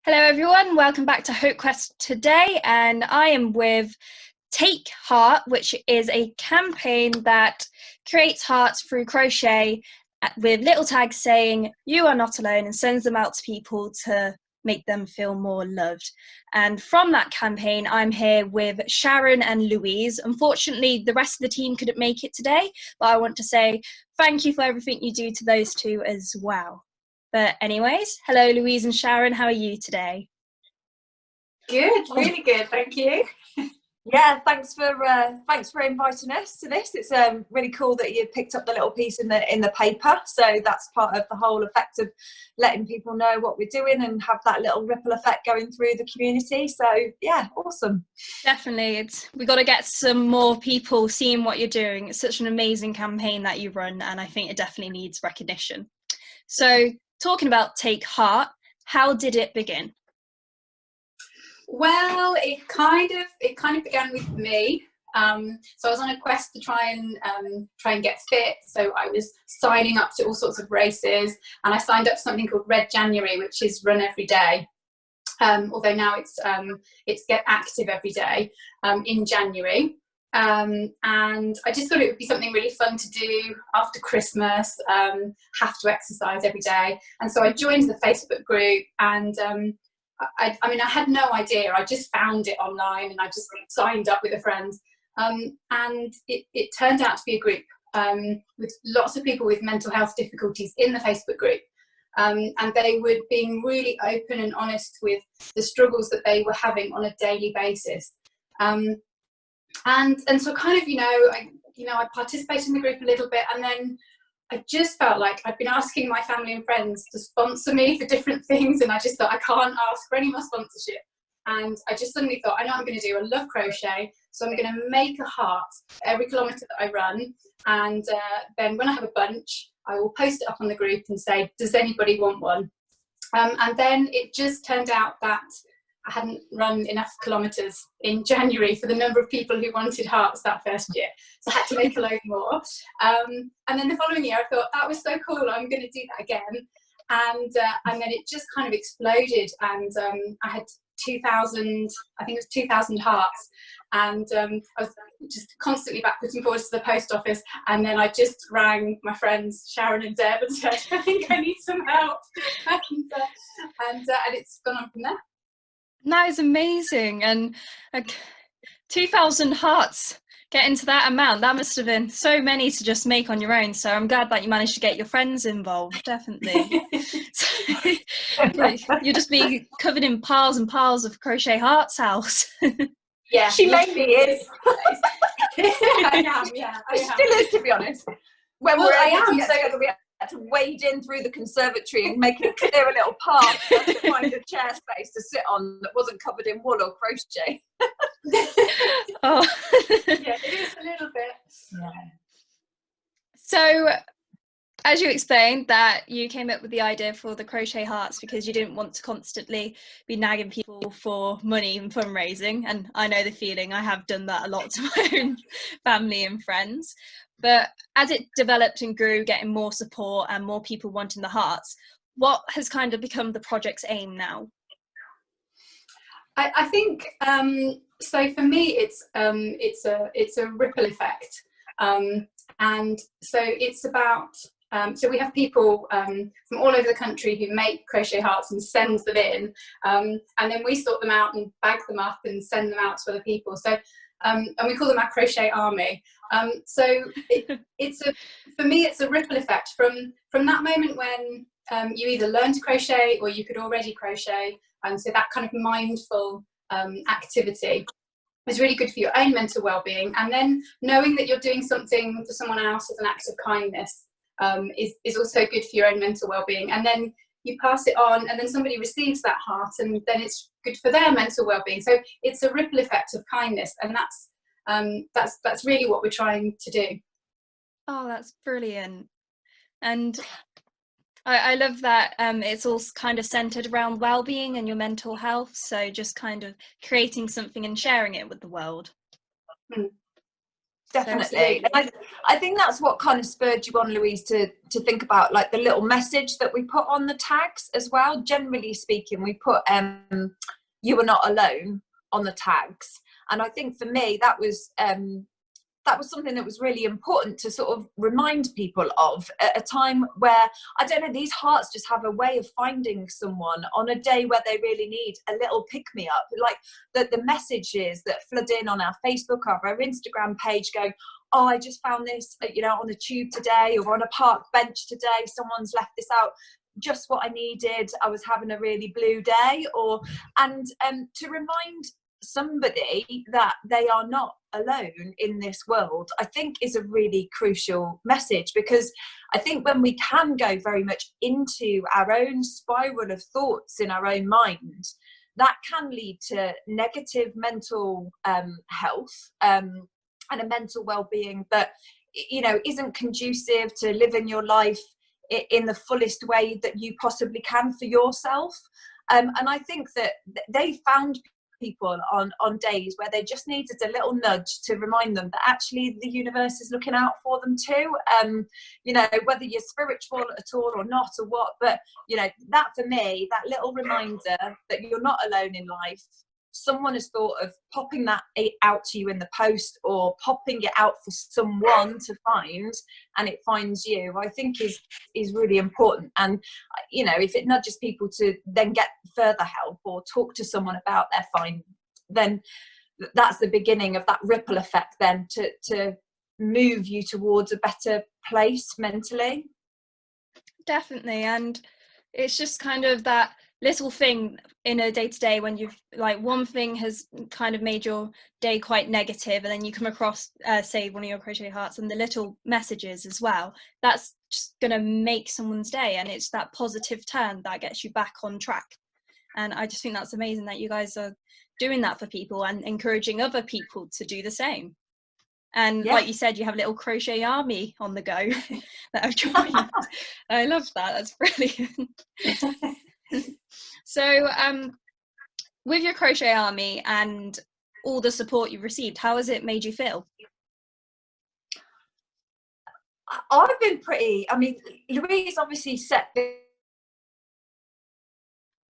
Hello everyone, welcome back to Hope Quest today, and I am with Take Heart, which is a campaign that creates hearts through crochet with little tags saying you are not alone and sends them out to people to make them feel more loved. And from that campaign, I'm here with Sharon and Louise. Unfortunately, the rest of the team couldn't make it today, but I want to say thank you for everything you do to those two as well. But anyways, hello Louise and Sharon, how are you today? Good, really good, thank you. Yeah, thanks for inviting us to this. It's really cool that you picked up the little piece in the paper. So that's part of the whole effect of letting people know what we're doing and have that little ripple effect going through the community. So yeah, awesome. Definitely, we got to get some more people seeing what you're doing. It's such an amazing campaign that you run, and I think it definitely needs recognition. So talking about Take Heart, how did it begin? Well, it kind of began with me. So I was on a quest to try and get fit. So I was signing up to all sorts of races, and I signed up to something called Red January, which is run every day. Although now it's get active every day in January. And I just thought it would be something really fun to do after Christmas, have to exercise every day. And so I joined the Facebook group, and I mean, I had no idea. I just found it online and I just signed up with a friend. And it turned out to be a group with lots of people with mental health difficulties in the Facebook group. And they were being really open and honest with the struggles that they were having on a daily basis. And so kind of, I participated in the group a little bit, and then I just felt like I'd been asking my family and friends to sponsor me for different things, and I just thought I can't ask for any more sponsorship. And I just suddenly thought, I know what I'm going to do. I love crochet, so I'm going to make a heart every kilometre that I run, and then when I have a bunch, I will post it up on the group and say, does anybody want one? And then it just turned out that I hadn't run enough kilometres in January for the number of people who wanted hearts that first year. So I had to make a load more. And then the following year, I thought, that was so cool, I'm going to do that again. And then it just kind of exploded. And I had 2,000, I think it was 2,000 hearts. And I was just constantly backwards and forwards to the post office. And then I just rang my friends, Sharon and Deb, and said, I think I need some help. And it's gone on from there. That is amazing. And like 2,000 hearts, getting to that amount, that must have been so many to just make on your own. So I'm glad that you managed to get your friends involved, definitely. You'll just be covered in piles and piles of Crochet Hearts house. Yeah, she maybe is. I am, yeah. She still is, to be honest. When we're able to get together, we had to wade in through the conservatory and make it clear a little path to find a chair space to sit on that wasn't covered in wool or crochet. Oh. Yeah, it is a little bit. Yeah. So, as you explained, that you came up with the idea for the Crochet Hearts because you didn't want to constantly be nagging people for money and fundraising. And I know the feeling, I have done that a lot to my own family and friends. But as it developed and grew, getting more support and more people wanting the hearts, what has kind of become the project's aim now? I think so. For me, it's a ripple effect, and so it's about. So we have people from all over the country who make crochet hearts and send them in, and then we sort them out and bag them up and send them out to other people. So, and we call them our crochet army. So for me, it's a ripple effect from that moment when you either learn to crochet or you could already crochet, and so that kind of mindful activity is really good for your own mental well-being. And then knowing that you're doing something for someone else as an act of kindness is also good for your own mental well-being. And then you pass it on, and then somebody receives that heart, and then it's good for their mental well-being. So it's a ripple effect of kindness, and that's really what we're trying to do. Oh, that's brilliant. And I love that it's all kind of centered around well-being and your mental health. So just kind of creating something and sharing it with the world. Definitely. And I think that's what kind of spurred you on, Louise, to think about like the little message that we put on the tags as well. Generally speaking, we put "you are not alone" on the tags, and I think for me that was something that was really important to sort of remind people of at a time where, I don't know, these hearts just have a way of finding someone on a day where they really need a little pick-me-up. Like the messages that flood in on our Facebook or our Instagram page going, oh, I just found this, you know, on the tube today or on a park bench today, someone's left this out, just what I needed, I was having a really blue day. And to remind somebody that they are not alone in this world, I think is a really crucial message, because I think when we can go very much into our own spiral of thoughts in our own mind, that can lead to negative mental health and a mental well-being that, you know, isn't conducive to living your life in the fullest way that you possibly can for yourself. And I think that they found people on days where they just needed a little nudge to remind them that actually the universe is looking out for them too. You know, whether you're spiritual at all or not or what, but you know, that for me, that little reminder that you're not alone in life, someone has thought of popping that out to you in the post or popping it out for someone to find, and it finds you, I think is really important. And you know, if it nudges people to then get further help or talk to someone about their find, then that's the beginning of that ripple effect then to move you towards a better place mentally. Definitely. And it's just kind of that little thing in a day-to-day when you've like one thing has kind of made your day quite negative, and then you come across say one of your crochet hearts and the little messages as well, that's just going to make someone's day, and it's that positive turn that gets you back on track. And I just think that's amazing that you guys are doing that for people and encouraging other people to do the same. And like you said, you have a little crochet army on the go that have joined. I love that. That's brilliant. So with your crochet army and all the support you've received, how has it made you feel? I've been pretty, I mean, Louise obviously set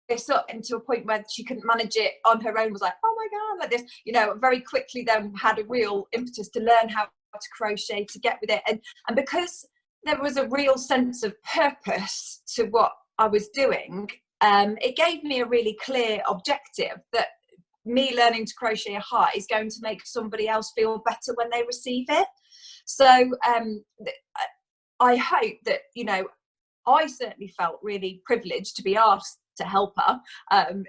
this up into a point where she couldn't manage it on her own, was like, oh my God, like this, you know, very quickly then had a real impetus to learn how to crochet, to get with it. And because there was a real sense of purpose to what I was doing, it gave me a really clear objective that me learning to crochet a heart is going to make somebody else feel better when they receive it. So I hope that, you know, I certainly felt really privileged to be asked to help her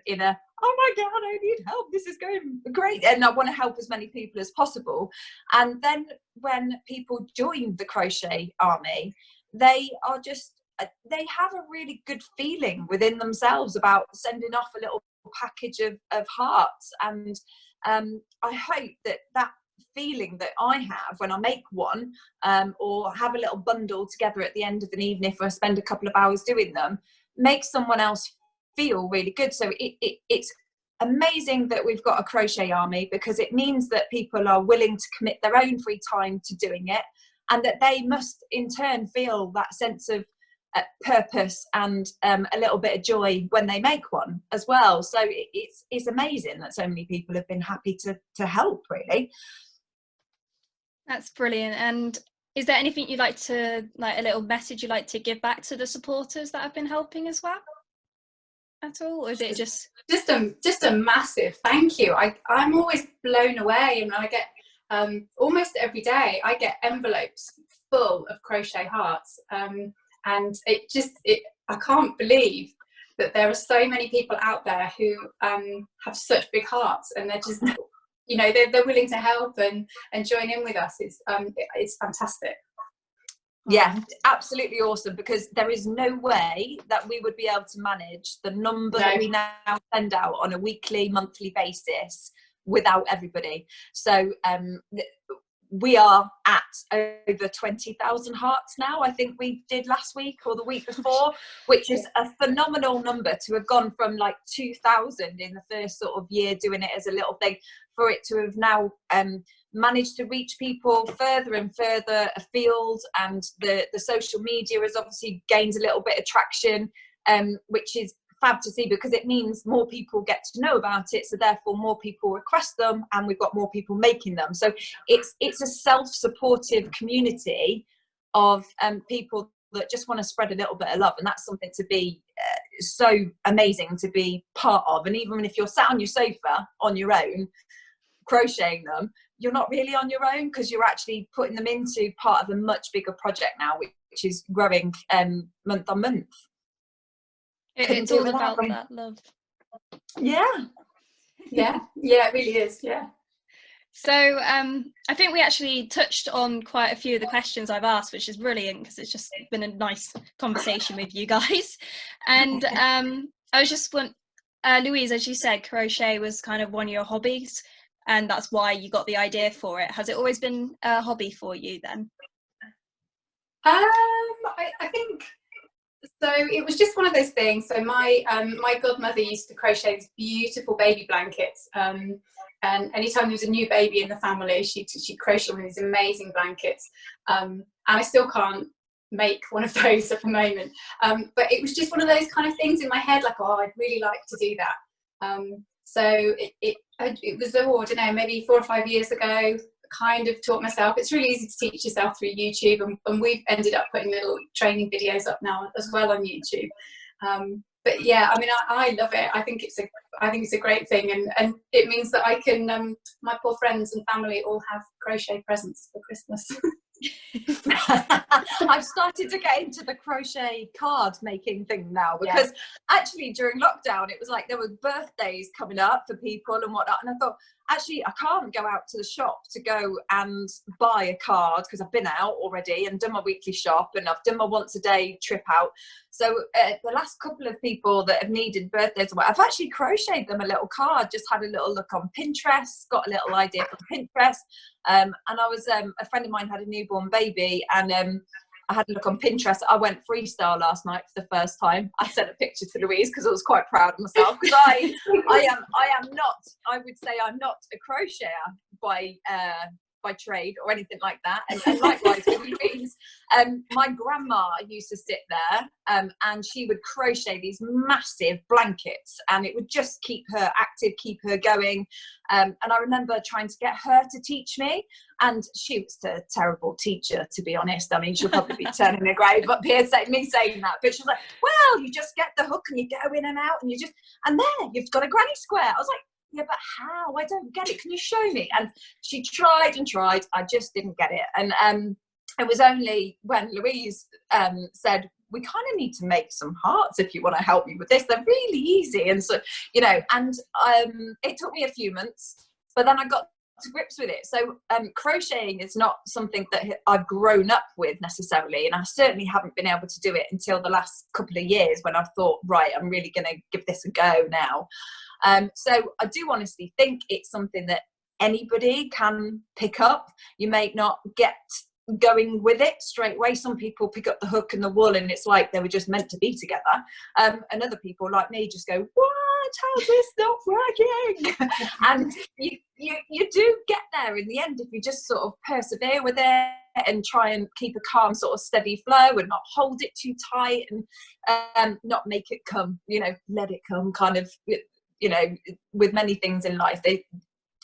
in a, oh my God, I need help, this is going great, and I want to help as many people as possible. And then when people join the crochet army, they are just, they have a really good feeling within themselves about sending off a little package of hearts. And I hope that that feeling that I have when I make one or have a little bundle together at the end of an evening if I spend a couple of hours doing them, makes someone else feel really good. So it's amazing that we've got a crochet army, because it means that people are willing to commit their own free time to doing it, and that they must in turn feel that sense of purpose and a little bit of joy when they make one as well. So it's amazing that so many people have been happy to help, really. That's brilliant. And is there anything you'd like to, like a little message you'd like to give back to the supporters that have been helping as well at all, or is it just a massive thank you? I'm always blown away, and I get almost every day I get envelopes full of crochet hearts, and I can't believe that there are so many people out there who have such big hearts, and they're just, you know, they're willing to help and join in with us. It's fantastic. Yeah, absolutely awesome, because there is no way that we would be able to manage the number that we now send out on a weekly, monthly basis without everybody. So we are at over 20,000 hearts now. I think we did last week or the week before, which is a phenomenal number to have gone from like 2,000 in the first sort of year doing it as a little thing, for it to have now managed to reach people further and further afield. And the social media has obviously gained a little bit of traction, which is fab to see, because it means more people get to know about it, so therefore more people request them, and we've got more people making them. So it's a self-supportive community of people that just want to spread a little bit of love, and that's something to be so amazing to be part of. And even if you're sat on your sofa on your own crocheting them, you're not really on your own, because you're actually putting them into part of a much bigger project now, which is growing month on month. It's all about that love. Yeah, it really is. Yeah. So I think we actually touched on quite a few of the questions I've asked, which is brilliant, because it's just been a nice conversation with you guys. And I was just Louise, as you said, crochet was kind of one of your hobbies, and that's why you got the idea for it. Has it always been a hobby for you then? I think so. It was just one of those things. So my godmother used to crochet these beautiful baby blankets, and anytime there was a new baby in the family, she'd crochet one of these amazing blankets. And I still can't make one of those at the moment, but it was just one of those kind of things in my head, like, oh, I'd really like to do that. So it was, I don't know, maybe 4 or 5 years ago, kind of taught myself. It's really easy to teach yourself through YouTube, and we've ended up putting little training videos up now as well on YouTube. But yeah, I mean, I love it. I think it's a great thing, and it means that I can my poor friends and family all have crochet presents for Christmas. I've started to get into the crochet card making thing now, because actually during lockdown it was like there were birthdays coming up for people and whatnot, and I thought, actually I can't go out to the shop to go and buy a card, because I've been out already and done my weekly shop, and I've done my once a day trip out. So the last couple of people that have needed birthdays, I've actually crocheted them a little card, just had a little look on Pinterest, got a little idea from Pinterest. And I was, a friend of mine had a newborn baby, and I had a look on Pinterest. I went freestyle last night for the first time. I sent a picture to Louise because I was quite proud of myself, because I am not, I would say I'm not a crocheter by trade or anything like that, and likewise with Louise. My grandma used to sit there and she would crochet these massive blankets, and it would just keep her active, keep her going. And I remember trying to get her to teach me, and she was a terrible teacher, to be honest. I mean, she'll probably be turning a grave up here saying that, but she was like, well, you just get the hook and you go in and out, and and there you've got a granny square. I was like, yeah, but how? I don't get it. Can you show me? And she tried and tried. I just didn't get it. And it was only when Louise said, we kind of need to make some hearts if you want to help me with this. They're really easy. And so, and it took me a few months, but then I got to grips with it. So crocheting is not something that I've grown up with necessarily, and I certainly haven't been able to do it until the last couple of years, when I thought, right, I'm really going to give this a go now. So I do honestly think it's something that anybody can pick up. You may not get going with it straight away. Some people pick up the hook and the wool and it's like they were just meant to be together, and other people like me just go, what, how's this not working? And you do get there in the end if you just sort of persevere with it and try and keep a calm sort of steady flow and not hold it too tight, and not make it come, let it come, kind of, with many things in life,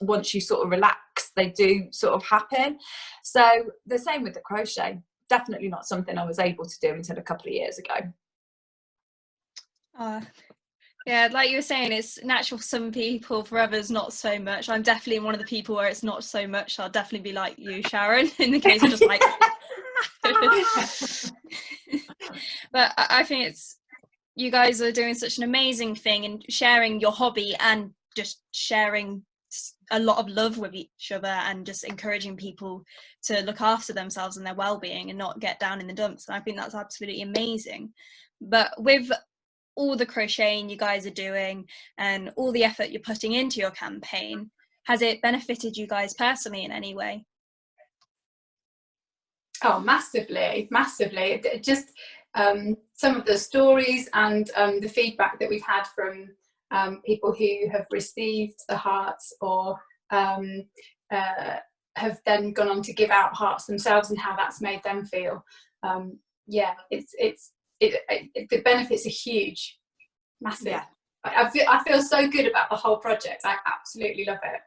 once you sort of relax, they do sort of happen. So the same with the crochet, definitely not something I was able to do until a couple of years ago. Yeah, like you were saying, it's natural for some people, for others not so much. I'm definitely one of the people where it's not so much. I'll definitely be like you, Sharon, in the case of just like but I think you guys are doing such an amazing thing, and sharing your hobby and just sharing a lot of love with each other, and just encouraging people to look after themselves and their well-being and not get down in the dumps. And I think that's absolutely amazing. But with all the crocheting you guys are doing and all the effort you're putting into your campaign, has it benefited you guys personally in any way? Oh, massively, massively. Just some of the stories and the feedback that we've had from people who have received the hearts or have then gone on to give out hearts themselves, and how that's made them feel. Yeah, the benefits are huge, massive. Yeah. I feel so good about the whole project. I absolutely love it.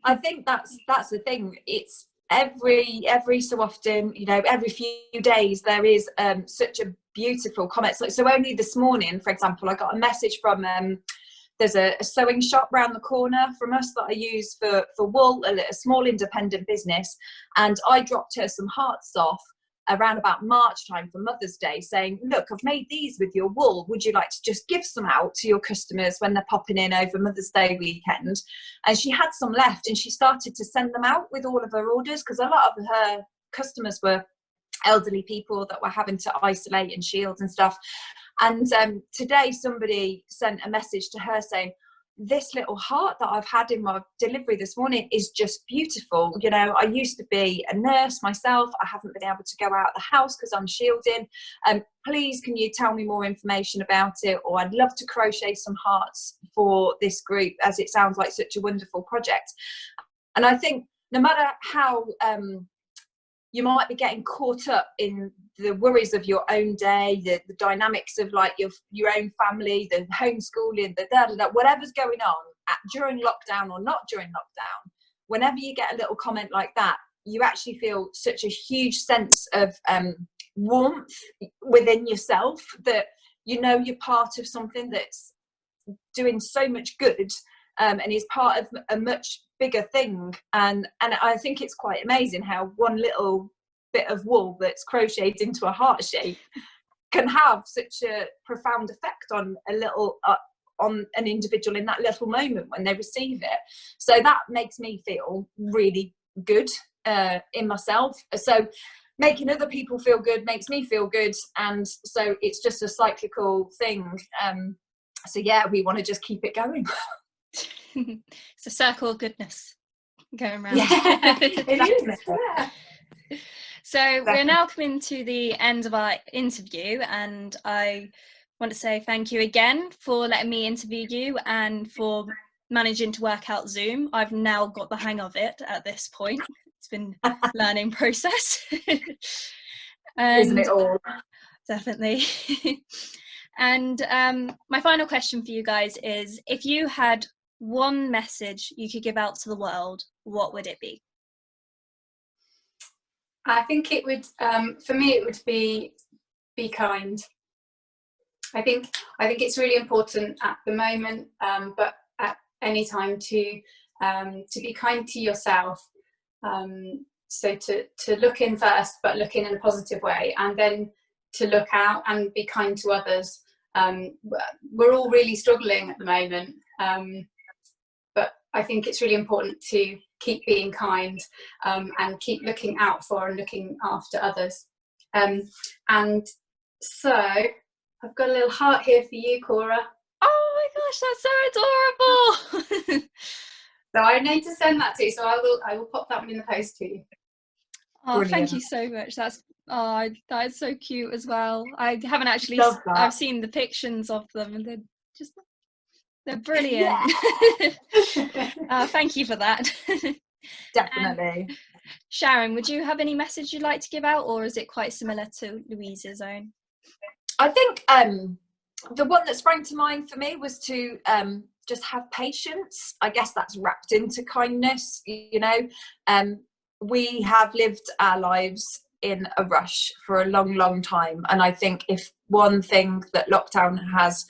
I think that's the thing. It's every so often, you know, every few days there is such a beautiful comment. So only this morning, for example, I got a message from there's a sewing shop round the corner from us that I use for wool, a small independent business, and I dropped her some hearts off around about March time for Mother's Day, saying, look, I've made these with your wool, would you like to just give some out to your customers when they're popping in over Mother's Day weekend? And she had some left, and she started to send them out with all of her orders, because a lot of her customers were elderly people that were having to isolate and shield and stuff. And today somebody sent a message to her saying, this little heart that I've had in my delivery this morning is just beautiful. You know, I used to be a nurse myself. I haven't been able to go out of the house because I'm shielding. Please, can you tell me more information about it? Or I'd love to crochet some hearts for this group, as it sounds like such a wonderful project. And I think no matter how you might be getting caught up in the worries of your own day, the dynamics of like your own family, the homeschooling, whatever's going on during lockdown or not during lockdown, whenever you get a little comment like that, you actually feel such a huge sense of warmth within yourself, that you know you're part of something that's doing so much good, and is part of a much bigger thing. And I think it's quite amazing how one little bit of wool that's crocheted into a heart shape can have such a profound effect on on an individual in that little moment when they receive it. So that makes me feel really good in myself. So making other people feel good makes me feel good, and so it's just a cyclical thing. So yeah, we want to just keep it going. It's a circle of goodness going around. Yeah, it is. Yeah. So we're now coming to the end of our interview, and I want to say thank you again for letting me interview you and for managing to work out Zoom. I've now got the hang of it at this point. It's been a learning process. Isn't it all? Definitely. And my final question for you guys is, if you had one message you could give out to the world, what would it be? I think it would, for me, it would be kind. I think it's really important at the moment, but at any time to be kind to yourself. So to look in first, but look in a positive way, and then to look out and be kind to others. We're all really struggling at the moment, but I think it's really important to keep being kind, and keep looking out for and looking after others. And so I've got a little heart here for you, Cora. Oh my gosh, that's so adorable. So I need to send that to you, so I will pop that one in the post to you. Oh, brilliant. Thank you so much. That is so cute as well. I haven't actually, I've seen the depictions of them, and they're brilliant. Yeah. Thank you for that. Definitely. And Sharon, would you have any message you'd like to give out, or is it quite similar to Louise's own? I think the one that sprang to mind for me was to just have patience. I guess that's wrapped into kindness. You know, we have lived our lives in a rush for a long time, and I think if one thing that lockdown has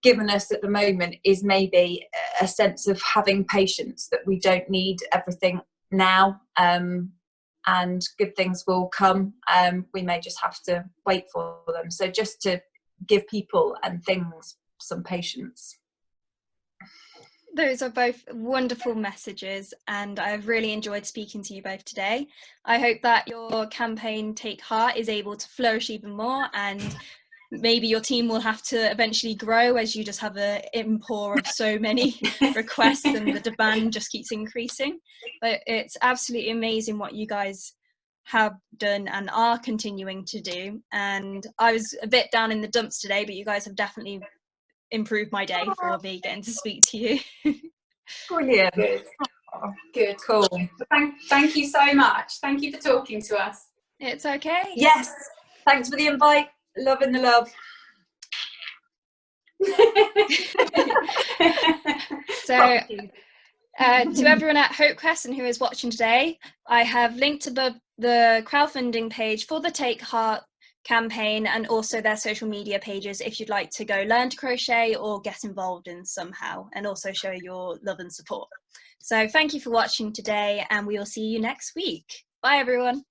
given us at the moment is maybe a sense of having patience, that we don't need everything now, and good things will come. We may just have to wait for them. So just to give people and things some patience. Those are both wonderful messages, and I've really enjoyed speaking to you both today. I hope that your campaign Take Heart is able to flourish even more, and maybe your team will have to eventually grow as you just have an import of so many requests and the demand just keeps increasing. But it's absolutely amazing what you guys have done and are continuing to do. And I was a bit down in the dumps today, but you guys have definitely improved my day for me getting to speak to you. Brilliant. Good. Good. Cool. Thank you so much. Thank you for talking to us. It's okay. Yes. Thanks for the invite. Loving the love. So to everyone at HopeQuest and who is watching today, I have linked above the crowdfunding page for the Take Heart campaign and also their social media pages if you'd like to go learn to crochet or get involved in somehow, and also show your love and support. So thank you for watching today, and we will see you next week. Bye everyone.